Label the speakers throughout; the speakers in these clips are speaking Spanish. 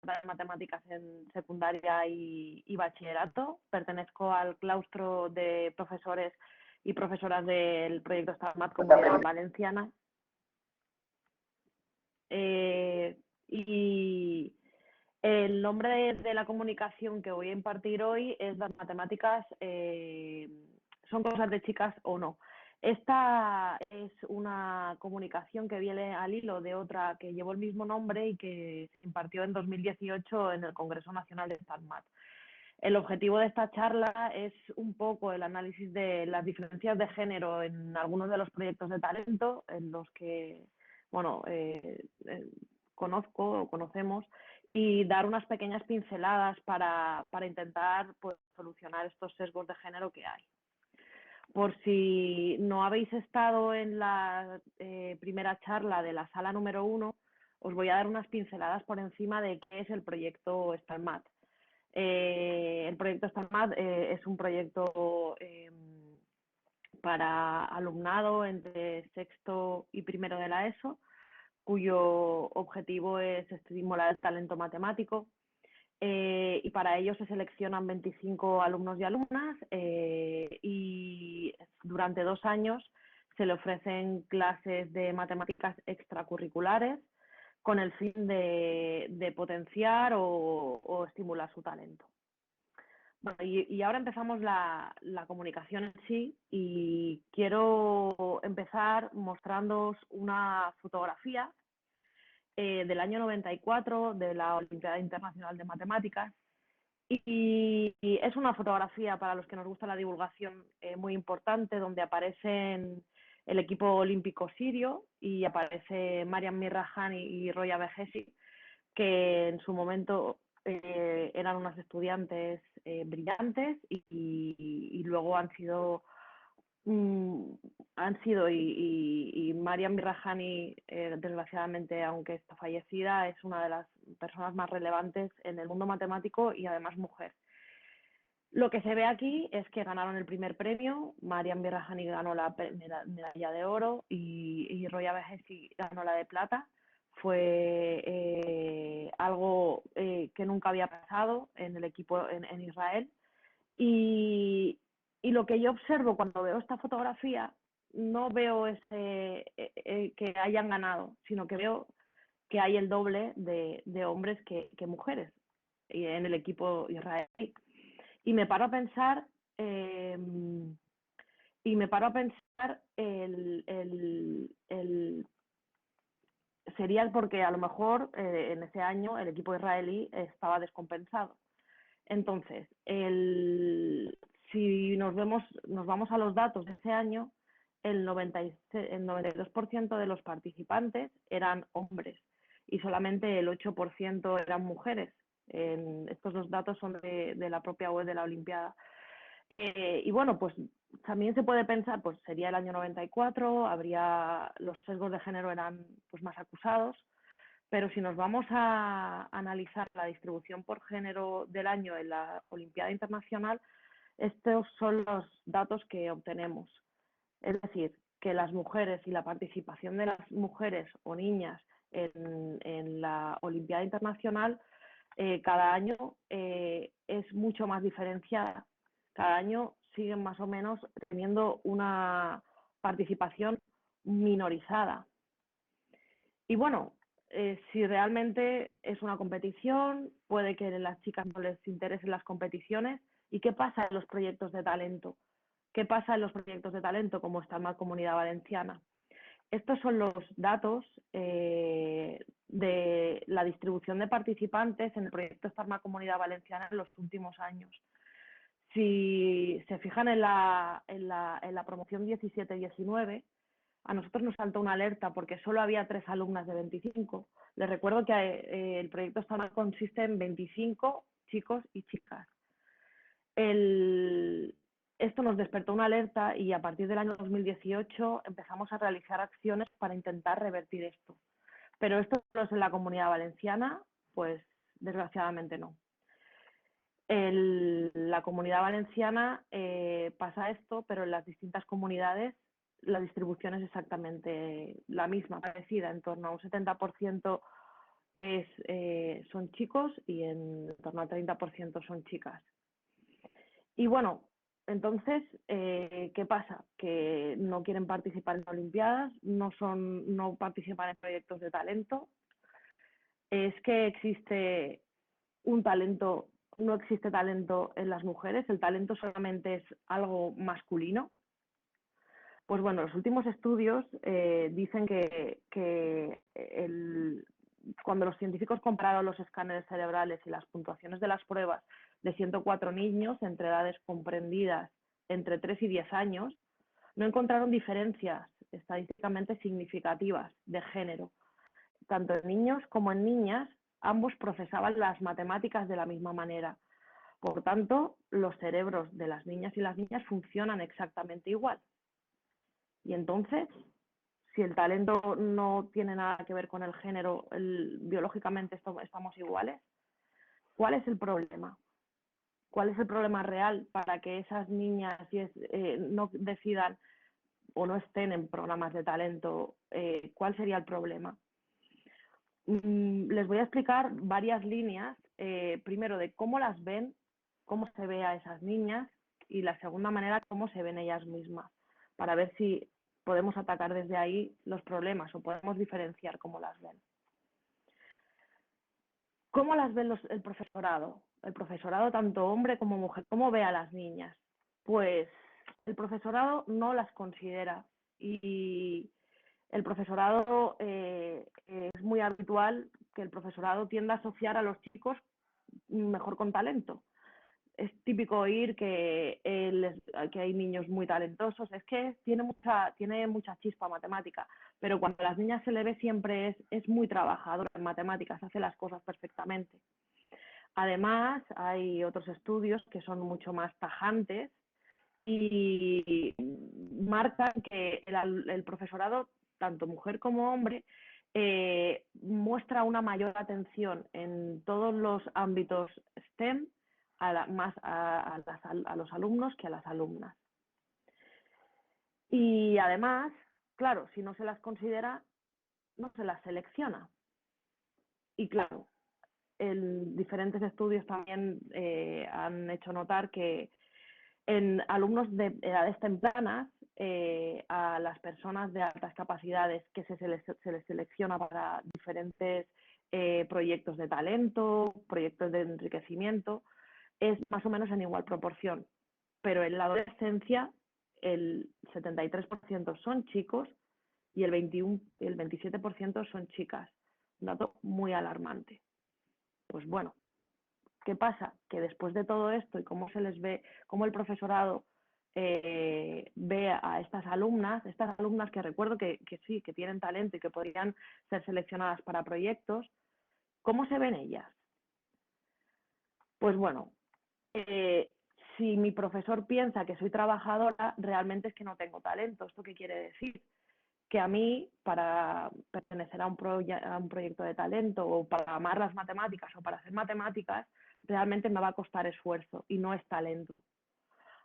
Speaker 1: de matemáticas en secundaria y bachillerato. Pertenezco al claustro de profesores y profesoras del proyecto StarMath Comunidad Valenciana. Y el nombre de la comunicación que voy a impartir hoy es Las matemáticas son cosas de chicas o no. Esta es una comunicación que viene al hilo de otra que llevó el mismo nombre y que se impartió en 2018 en el Congreso Nacional de StarMath. El objetivo de esta charla es un poco el análisis de las diferencias de género en algunos de los proyectos de talento en los que, bueno, conozco o conocemos, y dar unas pequeñas pinceladas para intentar pues, solucionar estos sesgos de género que hay. Por si no habéis estado en la primera charla de la sala número 1, os voy a dar unas pinceladas por encima de qué es el proyecto StarMath. El proyecto StarMath es un proyecto para alumnado entre sexto y primero de la ESO, cuyo objetivo es estimular el talento matemático. Y para ello se seleccionan 25 alumnos y alumnas y durante 2 años se le ofrecen clases de matemáticas extracurriculares con el fin de potenciar o estimular su talento. Bueno, y ahora empezamos la comunicación en sí y quiero empezar mostrándoos una fotografía del año 94 de la Olimpiada Internacional de Matemáticas y es una fotografía para los que nos gusta la divulgación muy importante donde aparecen el equipo olímpico sirio y aparece Mariam Mirrahani y Roya Behesi, que en su momento eran unas estudiantes brillantes y luego han sido y Mariam Mirrahani, desgraciadamente, aunque está fallecida, es una de las personas más relevantes en el mundo matemático y además mujer. Lo que se ve aquí es que ganaron el primer premio, Mariam Mirrahani ganó la medalla de oro y Roya Behesi ganó la de plata. Fue algo que nunca había pasado en el equipo en Israel. Y lo que yo observo cuando veo esta fotografía, no veo que hayan ganado, sino que veo que hay el doble de hombres que mujeres en el equipo israelí. Y me paro a pensar, sería porque a lo mejor en ese año el equipo israelí estaba descompensado. Entonces, si nos vamos a los datos de ese año, el 92% de los participantes eran hombres y solamente el 8% eran mujeres. Estos dos datos son de la propia web de la Olimpiada. Y bueno, pues también se puede pensar, pues sería el año 94, los sesgos de género eran pues más acusados, pero si nos vamos a analizar la distribución por género del año en la Olimpiada Internacional, estos son los datos que obtenemos. Es decir, que las mujeres y la participación de las mujeres o niñas en la Olimpiada Internacional cada año es mucho más diferenciada. Cada año siguen más o menos teniendo una participación minorizada. Y bueno, si realmente es una competición, puede que a las chicas no les interesen las competiciones. ¿Y qué pasa en los proyectos de talento? ¿Qué pasa en los proyectos de talento como StarMath Comunidad Valenciana? Estos son los datos de la distribución de participantes en el proyecto StarMath Comunidad Valenciana en los últimos años. Si se fijan en la promoción 17-19, a nosotros nos saltó una alerta porque solo había 3 alumnas de 25. Les recuerdo que el proyecto StarMath consiste en 25 chicos y chicas. Esto nos despertó una alerta y a partir del año 2018 empezamos a realizar acciones para intentar revertir esto. Pero esto no es en la Comunidad Valenciana, pues desgraciadamente no. La Comunidad Valenciana pasa esto, pero en las distintas comunidades la distribución es exactamente la misma, parecida, en torno a un 70% son chicos y en torno al 30% son chicas. Y bueno, entonces, ¿qué pasa? Que no quieren participar en Olimpiadas, no participan en proyectos de talento. Es que existe un talento, no existe talento en las mujeres, el talento solamente es algo masculino. Pues bueno, los últimos estudios dicen cuando los científicos compararon los escáneres cerebrales y las puntuaciones de las pruebas de 104 niños entre edades comprendidas entre 3 y 10 años, no encontraron diferencias estadísticamente significativas de género. Tanto en niños como en niñas, ambos procesaban las matemáticas de la misma manera. Por tanto, los cerebros de las niñas y las niñas funcionan exactamente igual. Y entonces, si el talento no tiene nada que ver con el género, biológicamente estamos iguales, ¿cuál es el problema? ¿Cuál es el problema real para que esas niñas no decidan o no estén en programas de talento? ¿Cuál sería el problema? Les voy a explicar varias líneas, primero de cómo las ven, cómo se ve a esas niñas, y la segunda manera, cómo se ven ellas mismas, para ver si podemos atacar desde ahí los problemas o podemos diferenciar cómo las ven. ¿Cómo las ve el profesorado? El profesorado, tanto hombre como mujer, ¿cómo ve a las niñas? Pues el profesorado no las considera, y el profesorado es muy habitual que el profesorado tienda a asociar a los chicos mejor con talento. Es típico oír que hay niños muy talentosos, es que tiene mucha chispa matemática, pero cuando a las niñas se le ve siempre es muy trabajadora en matemáticas, hace las cosas perfectamente. Además, hay otros estudios que son mucho más tajantes y marcan que el profesorado, tanto mujer como hombre, muestra una mayor atención en todos los ámbitos STEM más a los alumnos que a las alumnas. Y además, claro, si no se las considera, no se las selecciona. Y claro, diferentes estudios también han hecho notar que en alumnos de edades tempranas, a las personas de altas capacidades que se les selecciona para diferentes proyectos de talento, proyectos de enriquecimiento, es más o menos en igual proporción. Pero en la adolescencia el 73% son chicos y el 27% son chicas. Un dato muy alarmante. Pues bueno, ¿qué pasa? Que después de todo esto y cómo se les ve, cómo el profesorado ve a estas alumnas que recuerdo que sí, que tienen talento y que podrían ser seleccionadas para proyectos, ¿cómo se ven ellas? Pues bueno, si mi profesor piensa que soy trabajadora, realmente es que no tengo talento. ¿Esto qué quiere decir? Que a mí, para pertenecer a un proyecto de talento o para amar las matemáticas o para hacer matemáticas, realmente me va a costar esfuerzo y no es talento.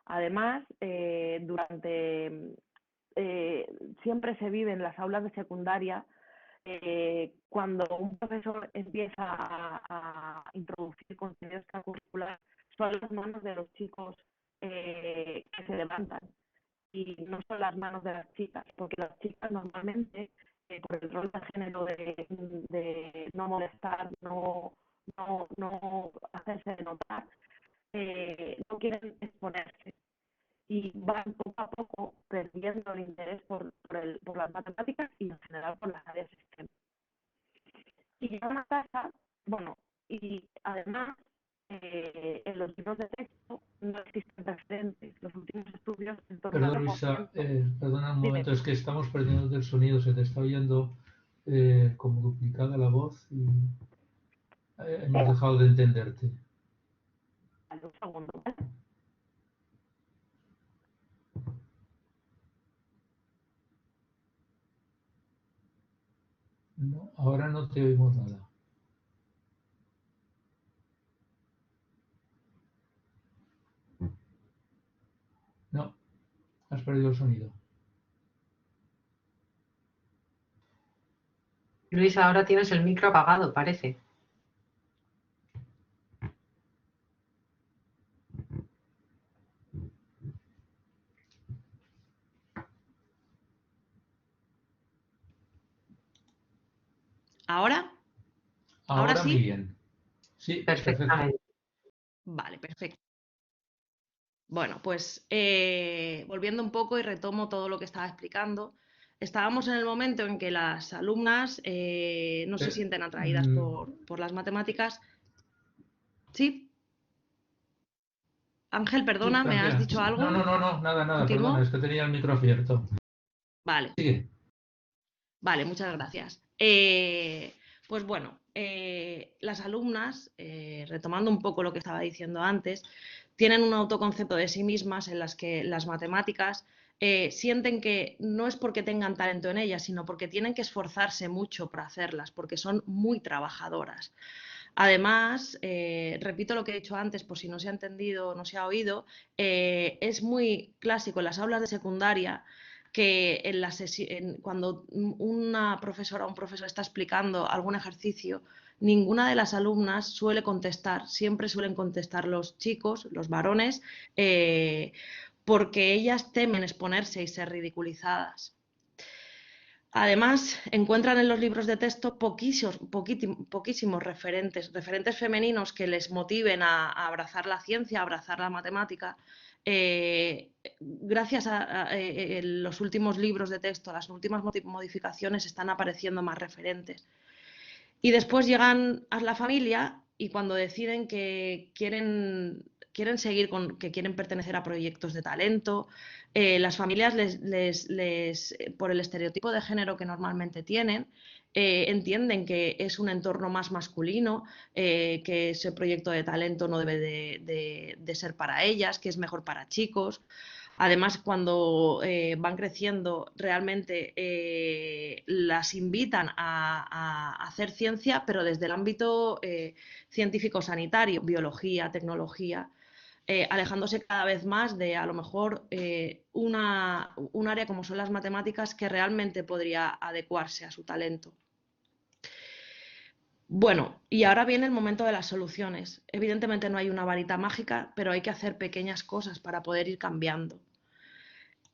Speaker 1: Además, siempre se vive en las aulas de secundaria, cuando un profesor empieza a introducir contenido extracurricular, son las manos de los chicos que se levantan y no son las manos de las chicas, porque las chicas normalmente, por el rol de género de no molestar, no hacerse notar, no quieren exponerse y van poco a poco perdiendo el interés por las matemáticas y en general por las áreas STEM. Y llegan a casa, bueno, y además en los libros de texto no existen referentes. Los últimos estudios, en torno al
Speaker 2: Perdón, Luisa,
Speaker 1: 4%.
Speaker 2: perdona un
Speaker 1: Dime.
Speaker 2: momento, es que estamos perdiendo el sonido, se te está oyendo como duplicada la voz y hemos dejado de entenderte.
Speaker 1: Vale, un segundo, ¿vale?
Speaker 2: No, ahora no te oímos nada. No, has perdido el sonido.
Speaker 3: Luis, ahora tienes el micro apagado, parece.
Speaker 4: ¿Ahora?
Speaker 2: Ahora
Speaker 4: sí?
Speaker 2: muy bien. Sí, perfecto.
Speaker 3: Perfectamente.
Speaker 4: Vale, perfecto. Bueno, pues volviendo un poco y retomo todo lo que estaba explicando. Estábamos en el momento en que las alumnas no se sienten atraídas por las matemáticas. ¿Sí? Ángel, perdona, ¿me has
Speaker 2: Tranquila.
Speaker 4: dicho algo?
Speaker 2: No, nada,
Speaker 4: ¿Continúo?
Speaker 2: perdona, es que tenía el micro abierto.
Speaker 4: Vale.
Speaker 2: Sigue.
Speaker 4: Vale, muchas gracias. Pues bueno, las alumnas, retomando un poco lo que estaba diciendo antes, tienen un autoconcepto de sí mismas en las que las matemáticas sienten que no es porque tengan talento en ellas, sino porque tienen que esforzarse mucho para hacerlas, porque son muy trabajadoras. Además, repito lo que he dicho antes, por si no se ha entendido o no se ha oído, es muy clásico en las aulas de secundaria que cuando una profesora o un profesor está explicando algún ejercicio, ninguna de las alumnas suele contestar, siempre suelen contestar los chicos, los varones, porque ellas temen exponerse y ser ridiculizadas. Además, encuentran en los libros de texto poquísimos referentes femeninos que les motiven a abrazar la ciencia, a abrazar la matemática. Gracias a los últimos libros de texto, las últimas modificaciones, están apareciendo más referentes. Y después llegan a la familia y cuando deciden que quieren seguir que quieren pertenecer a proyectos de talento, las familias por el estereotipo de género que normalmente tienen, entienden que es un entorno más masculino, que ese proyecto de talento no debe de ser para ellas, que es mejor para chicos. Además, cuando van creciendo, realmente las invitan a hacer ciencia, pero desde el ámbito científico-sanitario, biología, tecnología, alejándose cada vez más de a lo mejor un área como son las matemáticas que realmente podría adecuarse a su talento. Bueno, y ahora viene el momento de las soluciones. Evidentemente no hay una varita mágica, pero hay que hacer pequeñas cosas para poder ir cambiando.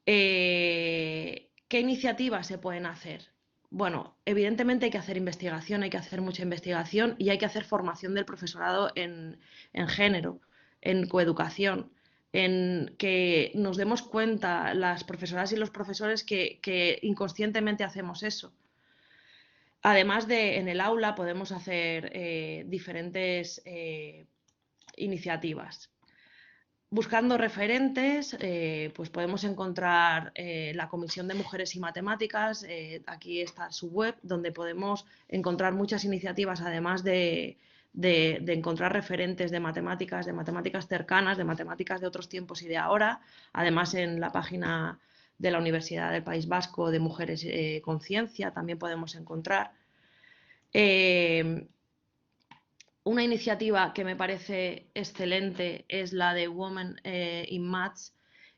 Speaker 4: ¿Qué iniciativas se pueden hacer? Bueno, evidentemente hay que hacer investigación, hay que hacer mucha investigación y hay que hacer formación del profesorado en género, en coeducación, en que nos demos cuenta las profesoras y los profesores que inconscientemente hacemos eso. Además de en el aula podemos hacer diferentes iniciativas. Buscando referentes, pues podemos encontrar la Comisión de Mujeres y Matemáticas, aquí está su web, donde podemos encontrar muchas iniciativas, además de encontrar referentes de matemáticas cercanas, de matemáticas de otros tiempos y de ahora. Además, en la página de la Universidad del País Vasco de Mujeres con Ciencia también podemos encontrar. Una iniciativa que me parece excelente es la de Women in Maths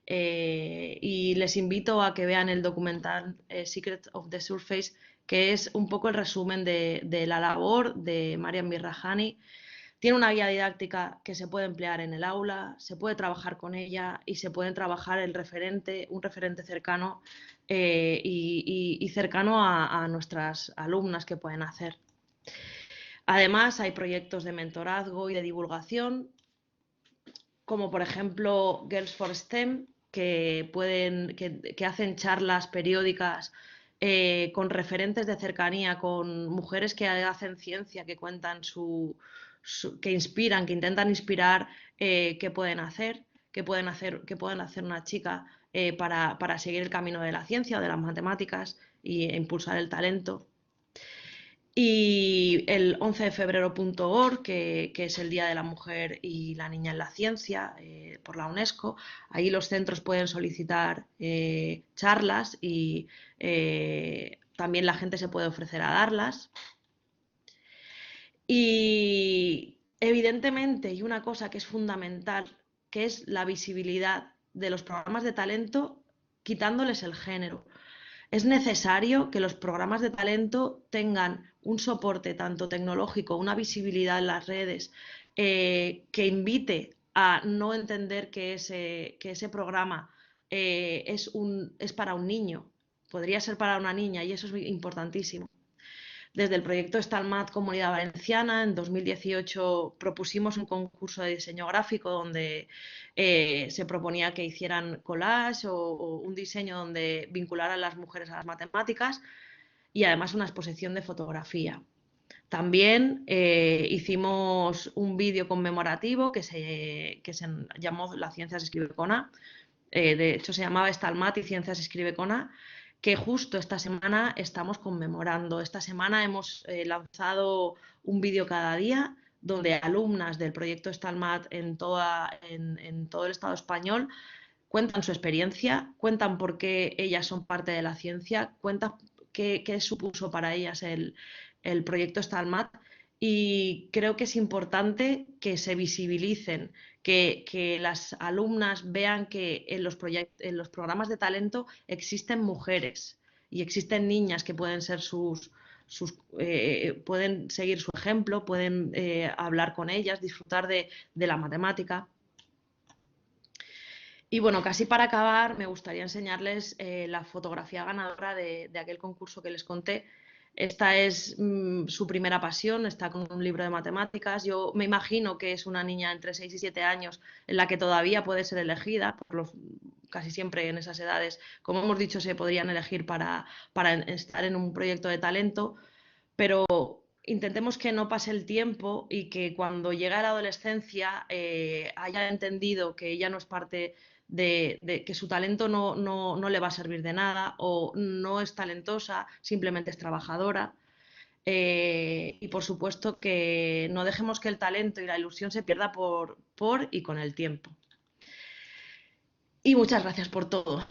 Speaker 4: y les invito a que vean el documental Secret of the Surface, que es un poco el resumen de la labor de Mariam Mirrahani. Tiene una guía didáctica que se puede emplear en el aula, se puede trabajar con ella y se puede trabajar un referente cercano y cercano a nuestras alumnas que pueden hacer. Además, hay proyectos de mentorazgo y de divulgación, como por ejemplo Girls for STEM, que hacen charlas periódicas con referentes de cercanía, con mujeres que hacen ciencia, que cuentan que inspiran, que intentan inspirar qué pueden hacer, qué pueden hacer una chica para seguir el camino de la ciencia o de las matemáticas e impulsar el talento. Y el 11 de febrero.org, que es el Día de la Mujer y la Niña en la Ciencia por la UNESCO. Ahí los centros pueden solicitar charlas y también la gente se puede ofrecer a darlas. Y evidentemente, y una cosa que es fundamental, que es la visibilidad de los programas de talento quitándoles el género. Es necesario que los programas de talento tengan un soporte tanto tecnológico, una visibilidad en las redes, que invite a no entender que ese programa es para un niño, podría ser para una niña, y eso es importantísimo. Desde el proyecto Stalmat Comunidad Valenciana, en 2018 propusimos un concurso de diseño gráfico donde se proponía que hicieran collage o un diseño donde vincularan a las mujeres a las matemáticas, y además una exposición de fotografía. También hicimos un vídeo conmemorativo que se llamó La ciencia se escribe con A. De hecho, se llamaba Stalmat y ciencia se escribe con A, que justo esta semana estamos conmemorando. Esta semana hemos lanzado un vídeo cada día donde alumnas del proyecto Stalmat en todo el Estado español cuentan su experiencia, cuentan por qué ellas son parte de la ciencia, cuentan qué supuso para ellas el proyecto Stalmat, y creo que es importante que se visibilicen, que las alumnas vean que en los programas de talento existen mujeres y existen niñas que pueden ser pueden seguir su ejemplo, pueden hablar con ellas, disfrutar de la matemática. Y bueno, casi para acabar, me gustaría enseñarles la fotografía ganadora de aquel concurso que les conté. Esta es su primera pasión, está con un libro de matemáticas. Yo me imagino que es una niña entre 6 y 7 años en la que todavía puede ser elegida, casi siempre en esas edades, como hemos dicho, se podrían elegir para estar en un proyecto de talento, pero intentemos que no pase el tiempo y que cuando llegue a la adolescencia haya entendido que ella no es parte que su talento no le va a servir de nada, o no es talentosa, simplemente es trabajadora. Y por supuesto que no dejemos que el talento y la ilusión se pierda por y con el tiempo. Y muchas gracias por todo.